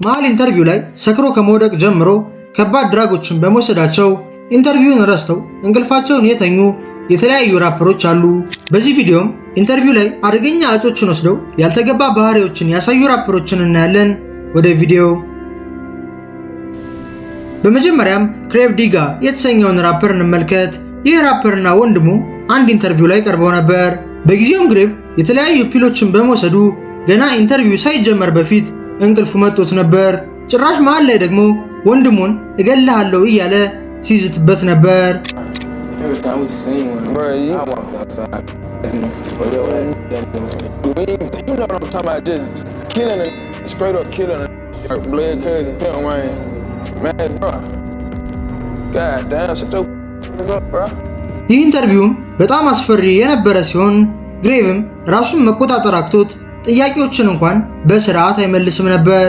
መሃል ኢንተርቪው ላይ ሰክሮ ከመውደቅ ጀምሮ ከባድ ድራጎችን በመውሰዳቸው ኢንተርቪውን ረስተው እንቅልፋቸውን የተኙ የተለያዩ ራፐሮች አሉ። በዚህ ቪዲዮም ኢንተርቪው ላይ አደገኛ እጾችን ወስደው ያልተገባ ባህሪዎችን ያሳዩ ራፐሮችን እናያለን። ወደ ቪዲዮ። በመጀመሪያም ክሬቭ ዲጋ የተሰኘውን ራፐር እንመልከት። ይህ ራፐርና ወንድሙ አንድ ኢንተርቪው ላይ ቀርበው ነበር። በጊዜውም ግሬቭ የተለያዩ ፒሎችን በመውሰዱ ገና ኢንተርቪው ሳይጀመር በፊት እንቅልፉ መጥቶት ነበር። ጭራሽ መሃል ላይ ደግሞ ወንድሙን እገልሃለሁ እያለ ሲዝትበት ነበር። ይህ ኢንተርቪውም በጣም አስፈሪ የነበረ ሲሆን ግሬቭም ራሱን መቆጣጠር አቅቶት ጥያቄዎችን እንኳን በስርዓት አይመልስም ነበር።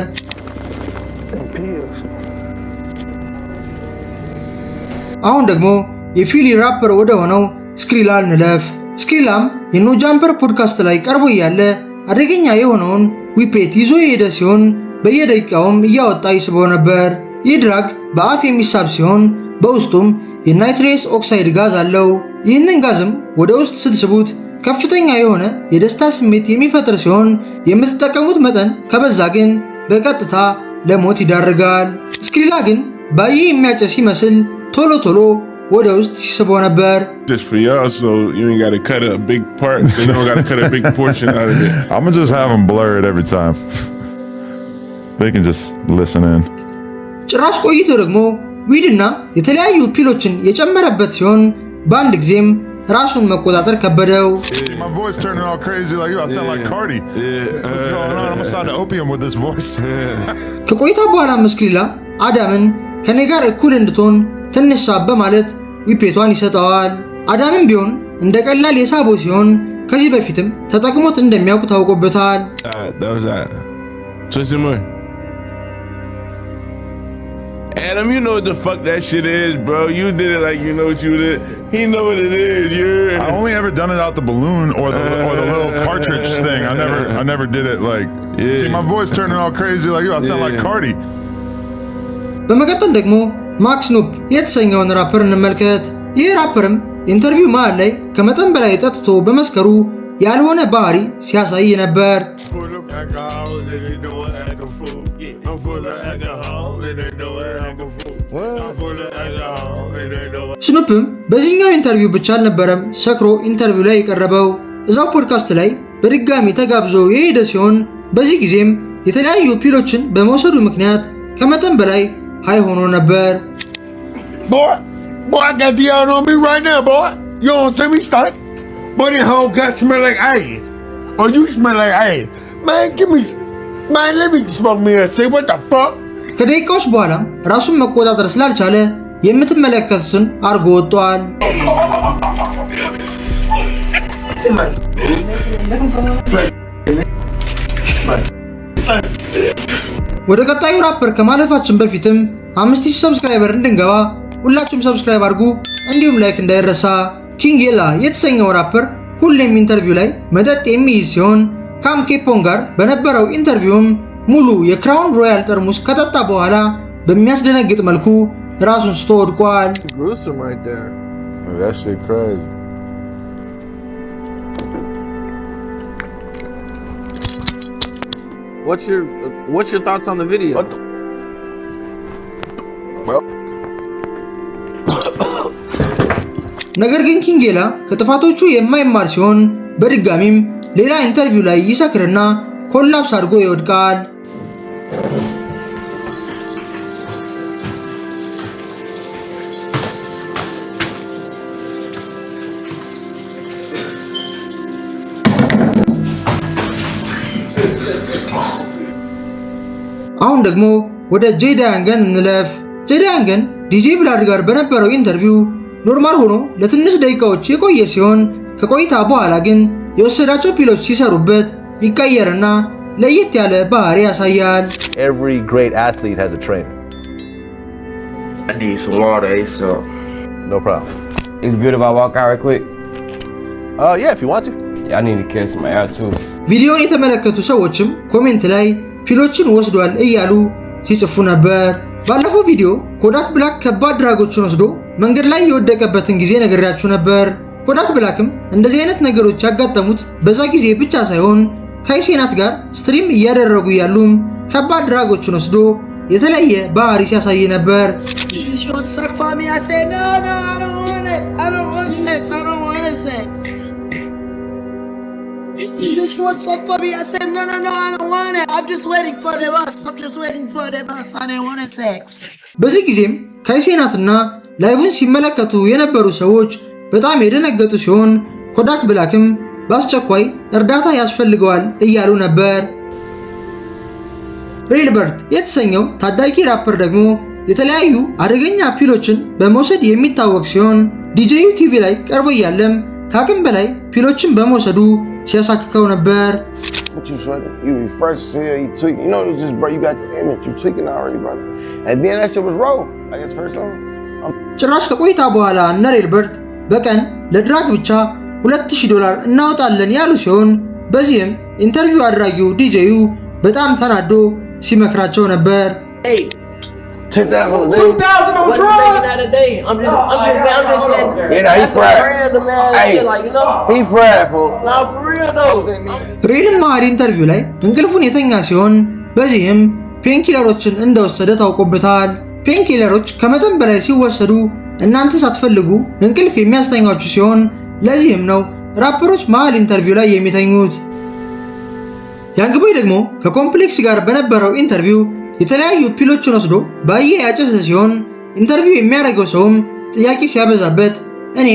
አሁን ደግሞ የፊሊ ራፐር ወደ ሆነው ስክሪላ እንለፍ። ስክሪላም የኖ ጃምፐር ፖድካስት ላይ ቀርቦ እያለ አደገኛ የሆነውን ዊፔት ይዞ የሄደ ሲሆን በየደቂቃውም እያወጣ ይስበው ነበር። ይህ ድራግ በአፍ የሚሳብ ሲሆን በውስጡም የናይትሬስ ኦክሳይድ ጋዝ አለው። ይህንን ጋዝም ወደ ውስጥ ስትስቡት ከፍተኛ የሆነ የደስታ ስሜት የሚፈጥር ሲሆን የምትጠቀሙት መጠን ከበዛ ግን በቀጥታ ለሞት ይዳርጋል። ስክሪላ ግን ባዬ የሚያጨስ ሲመስል ቶሎ ቶሎ ወደ ውስጥ ሲስበው ነበር። ጭራሽ ቆይቶ ደግሞ ዊድና የተለያዩ ፒሎችን የጨመረበት ሲሆን በአንድ ጊዜም ራሱን መቆጣጠር ከበደው። ከቆይታ በኋላ ስክሪላ አዳምን ከኔ ጋር እኩል እንድትሆን ትንሽ ሳብ በማለት ዊፔቷን ይሰጠዋል። አዳምን ቢሆን እንደ ቀላል የሳቦ ሲሆን ከዚህ በፊትም ተጠቅሞት እንደሚያውቅ ታውቆበታል። Adam, you know what the fuck that shit is, bro. You did it like you know what you did. He know what it is. I only ever done it out the balloon or the little cartridge thing. I never did it like. Yeah. See my voice turning all crazy like you. I sound like Cardi. በመቀጠል ደግሞ ማክስ ኑፕ የተሰኘውን ራፐር እንመልከት። ይህ ራፐርም ኢንተርቪው መሃል ላይ ከመጠን በላይ ጠጥቶ በመስከሩ ያልሆነ ባህሪ ሲያሳይ ነበር። ስኑፕም በዚህኛው ኢንተርቪው ብቻ አልነበረም ሰክሮ ኢንተርቪው ላይ የቀረበው። እዛው ፖድካስት ላይ በድጋሚ ተጋብዞ የሄደ ሲሆን በዚህ ጊዜም የተለያዩ ፒሎችን በመውሰዱ ምክንያት ከመጠን በላይ ሃይ ሆኖ ነበር። Boy, I got Dion on me right now, boy. You don't see me stink? Boy, this whole gut smell like ass. Or you smell like ass. Man, let me smoke me and say, what the fuck? ከደቂቃዎች በኋላም ራሱን መቆጣጠር ስላልቻለ የምትመለከቱትን አርጎ ወጥቷል። ወደ ቀጣዩ ራፐር ከማለፋችን በፊትም 5000 ሰብስክራይበር እንድንገባ ሁላችሁም ሰብስክራይብ አድርጉ፣ እንዲሁም ላይክ እንዳይረሳ። ኪንግ ኤላ የተሰኘው ራፐር ሁሌም ኢንተርቪው ላይ መጠጥ የሚይዝ ሲሆን ካም ኬፖን ጋር በነበረው ኢንተርቪውም ሙሉ የክራውን ሮያል ጠርሙስ ከጠጣ በኋላ በሚያስደነግጥ መልኩ ራሱን ስቶ ወድቋል። What's your thoughts on the video? ነገር ግን ኪንግ ኤላ ከጥፋቶቹ የማይማር ሲሆን በድጋሚም ሌላ ኢንተርቪው ላይ ይሰክርና ኮላፕስ አድርጎ ይወድቃል። አሁን ደግሞ ወደ ጄዳያንገን እንለፍ። ጄዳያንገን ዲጄ ቭላድ ጋር በነበረው ኢንተርቪው ኖርማል ሆኖ ለትንሽ ደቂቃዎች የቆየ ሲሆን ከቆይታ በኋላ ግን የወሰዳቸው ፒሎች ሲሰሩበት ይቀየርና ለየት ያለ ባህሪ ያሳያል። Every great athlete has a trainer. I need some water, ASAP. No problem. It's good if I walk out right quick. Yeah, if you want to. Yeah, I need to catch some air too. ቪዲዮውን የተመለከቱ ሰዎችም ኮሜንት ላይ ፒሎችን ወስዷል እያሉ ሲጽፉ ነበር። ባለፈው ቪዲዮ ኮዳክ ብላክ ከባድ ድራጎችን ወስዶ መንገድ ላይ የወደቀበትን ጊዜ ነግሬያችሁ ነበር። ኮዳክ ብላክም እንደዚህ አይነት ነገሮች ያጋጠሙት በዛ ጊዜ ብቻ ሳይሆን ከሴናት ጋር ስትሪም እያደረጉ ያሉም ከባድ ድራጎችን ወስዶ የተለየ ባህሪ ሲያሳይ ነበር። በዚህ ጊዜም ከሴናትና ላይቭን ሲመለከቱ የነበሩ ሰዎች በጣም የደነገጡ ሲሆን ኮዳክ ብላክም በአስቸኳይ እርዳታ ያስፈልገዋል እያሉ ነበር። ሬልበርት የተሰኘው ታዳጊ ራፐር ደግሞ የተለያዩ አደገኛ ፒሎችን በመውሰድ የሚታወቅ ሲሆን ዲጄዩ ቲቪ ላይ ቀርቦ እያለም ከአቅም በላይ ፒሎችን በመውሰዱ ሲያሳክከው ነበር። ጭራሽ ከቆይታ በኋላ እነ ሬልበርት በቀን ለድራግ ብቻ $2000 እናወጣለን ያሉ ሲሆን በዚህም ኢንተርቪው አድራጊው ዲጄዩ በጣም ተናዶ ሲመክራቸው ነበር። 2,000 on drugs. I'm just saying. You know, he fried. Hey, he fried for. Nah, for real though. ሬድን ማሪ ኢንተርቪው ላይ እንቅልፉን የተኛ ሲሆን በዚህም ፔንኪለሮችን እንደወሰደ ታውቆበታል። ፔንኪለሮች ከመጠን በላይ ሲወሰዱ እናንተ ሳትፈልጉ እንቅልፍ የሚያስተኛችሁ ሲሆን ለዚህም ነው ራፐሮች መሃል ኢንተርቪው ላይ የሚተኙት። ያንግቦይ ደግሞ ከኮምፕሌክስ ጋር በነበረው ኢንተርቪው የተለያዩ ፒሎችን ወስዶ ባየ ያጨሰ ሲሆን ኢንተርቪው የሚያደርገው ሰውም ጥያቄ ሲያበዛበት እኔ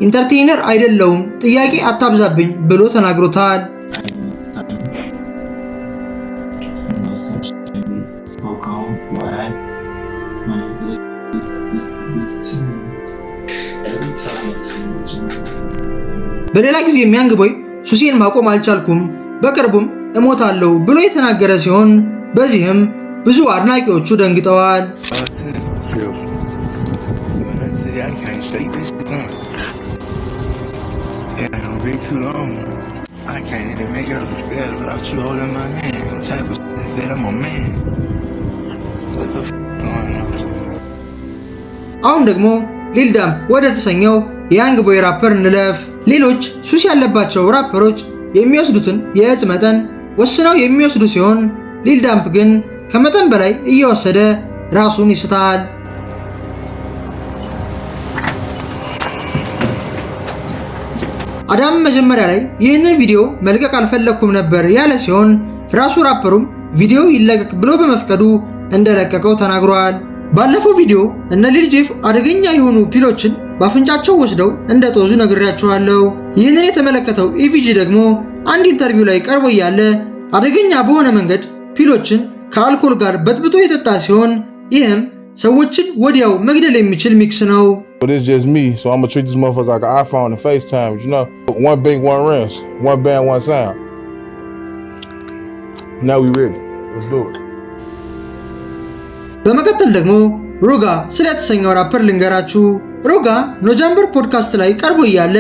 ኢንተርቴይነር አይደለሁም ጥያቄ አታብዛብኝ ብሎ ተናግሮታል። በሌላ ጊዜ ያንግቦይ ሱሴን ማቆም አልቻልኩም በቅርቡም እሞታለሁ ብሎ የተናገረ ሲሆን በዚህም ብዙ አድናቂዎቹ ደንግጠዋል። አሁን ደግሞ ሊል ዳምፕ ወደ ተሰኘው የያንግቦይ ራፐር እንለፍ። ሌሎች ሱስ ያለባቸው ራፐሮች የሚወስዱትን የእጽ መጠን ወስነው የሚወስዱ ሲሆን ሊል ዳምፕ ግን ከመጠን በላይ እየወሰደ ራሱን ይስታል። አዳም መጀመሪያ ላይ ይህንን ቪዲዮ መልቀቅ አልፈለኩም ነበር ያለ ሲሆን ራሱ ራፐሩም ቪዲዮ ይለቀቅ ብሎ በመፍቀዱ እንደለቀቀው ተናግሯል። ባለፈው ቪዲዮ እነ ሊል ጄፍ አደገኛ የሆኑ ፒሎችን በአፍንጫቸው ወስደው እንደጦዙ ነግሬያቸዋለሁ። ይህንን የተመለከተው ኢቪጂ ደግሞ አንድ ኢንተርቪው ላይ ቀርቦ እያለ አደገኛ በሆነ መንገድ ፒሎችን ከአልኮል ጋር በጥብጦ የጠጣ ሲሆን ይህም ሰዎችን ወዲያው መግደል የሚችል ሚክስ ነው። But it's just me, so I'm gonna treat this motherfucker like an iPhone and FaceTime, you know? One bink, one rinse, one band, one sound. Now we ready. Let's do it. በመቀጠል ደግሞ ሮጋ ስለተሰኘው ራፐር ልንገራችሁ። ሮጋ ኖጃምበር ፖድካስት ላይ ቀርቦ እያለ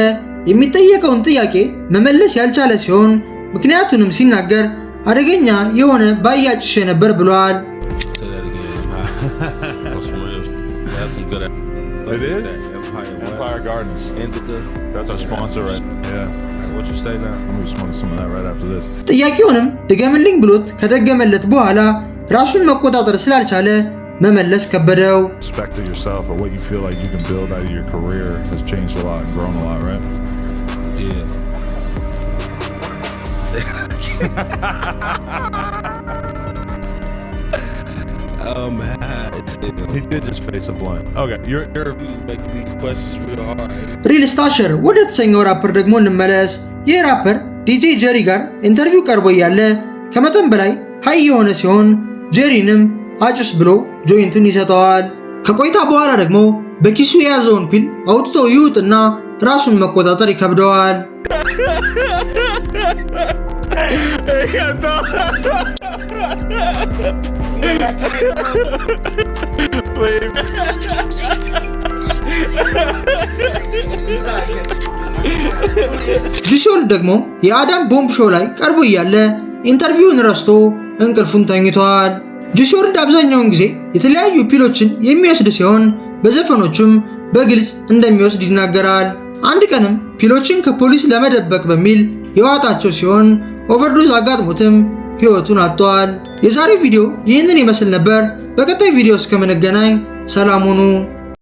የሚጠየቀውን ጥያቄ መመለስ ያልቻለ ሲሆን ምክንያቱንም ሲናገር አደገኛ የሆነ ባያጭሽ ነበር ብሏል። It is? Empire Gardens. Indica. That's our sponsor, right? Yeah. What you say now? I'm gonna smoke some of that right after this. ጥያቄውንም ድገምልኝ ብሎት ከደገመለት በኋላ ራሱን መቆጣጠር ስላልቻለ መመለስ ከበደው። Respect to yourself or what you feel like you can build out of your career has changed a lot and grown a lot, right? Yeah. He did just face a blunt. Okay, you're Just making these questions real hard. ሪል ስታሸር ወደ ተሰኘው ራፐር ደግሞ እንመለስ። ይህ ራፐር ዲጄ ጀሪ ጋር ኢንተርቪው ቀርቦ እያለ ከመጠን በላይ ሃይ የሆነ ሲሆን ጀሪንም አጭስ ብሎ ጆይንቱን ይሰጠዋል። ከቆይታ በኋላ ደግሞ በኪሱ የያዘውን ፒል አውጥቶ ይውጥና ራሱን መቆጣጠር ይከብደዋል። ጂሶል ደግሞ የአዳም ቦምብ ሾው ላይ ቀርቦ እያለ ኢንተርቪውን ረስቶ እንቅልፉን ተኝቷል። ጁሲ ወርልድ አብዛኛውን ጊዜ የተለያዩ ፒሎችን የሚወስድ ሲሆን በዘፈኖቹም በግልጽ እንደሚወስድ ይናገራል። አንድ ቀንም ፒሎችን ከፖሊስ ለመደበቅ በሚል የዋጣቸው ሲሆን ኦቨርዶዝ አጋጥሞትም ሕይወቱን አጥቷል። የዛሬው ቪዲዮ ይህንን ይመስል ነበር። በቀጣይ ቪዲዮ እስከምንገናኝ ሰላም ሁኑ።